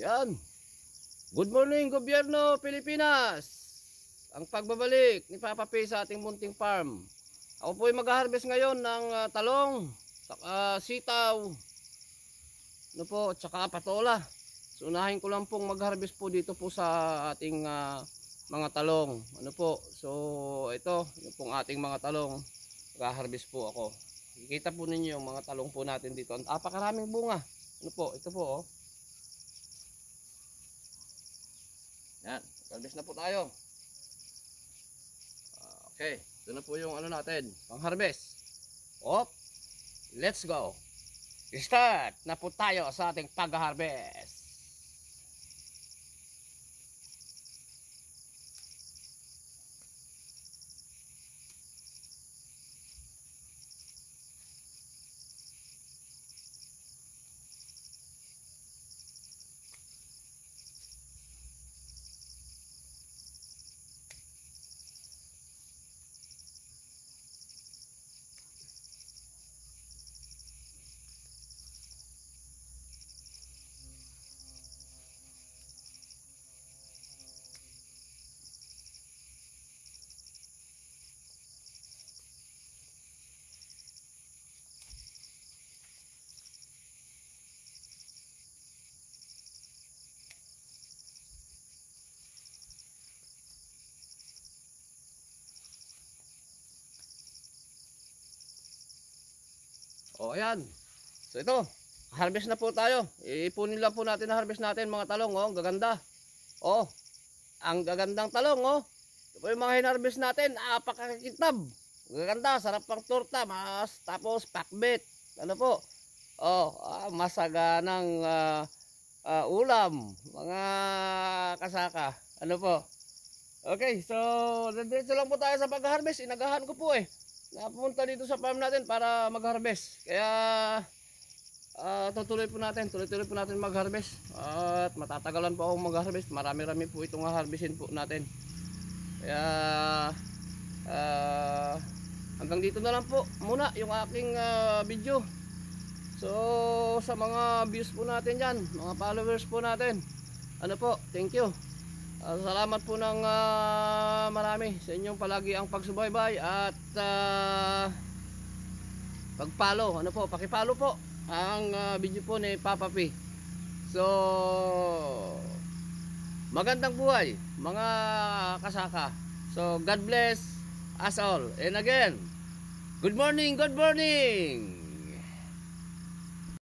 Yan. Good morning, Gobyerno Pilipinas. Ang pagbabalik ni Papa P sa ating munting farm. Ako po ay mag-harvest ngayon ng talong, sitaw, ano po, tsaka patola. So unahin ko lang pong mag-harvest po dito po sa ating mga talong. Ano po? So ito, yung pong ating mga talong. Mag-harvest po ako. Kikita po ninyo yung mga talong po natin dito. Ang apakaraming bunga. Ano po? Ito po, oh. Yan, harvest na po tayo. Okay, ito na po yung ano natin, pang-harvest. Op, let's go. Start na po tayo sa ating pag-harvest. O ayan. So ito, harvest na po tayo. Ipunin lang po natin na harvest natin mga talong, oh, gaganda. Oh, ang gagandang talong, oh. Ito po yung mga hinarvest natin, apakakitab. Gaganda, sarap pang torta, tapos pakbet. Ano po? Oh, masaganang ulam, mga kasaka. Ano po? Okay, so dito lang po tayo sa pag-harvest. Inagahan ko po napunta dito sa farm natin para mag-harvest. Kaya tuloy po natin mag-harvest. At matatagalan po akong mag-harvest. Marami-rami po itong harvestin po natin. Kaya hanggang dito na lang po muna yung aking video. So sa mga views po natin dyan, mga followers po natin, ano po, thank you. Salamat po ng marami sa inyong palagi ang pagsubaybay at pag-follow. Ano po, paki-follow po ang video po ni Papa P. So magandang buhay mga kasaka. So God bless us all. And again, good morning, good morning.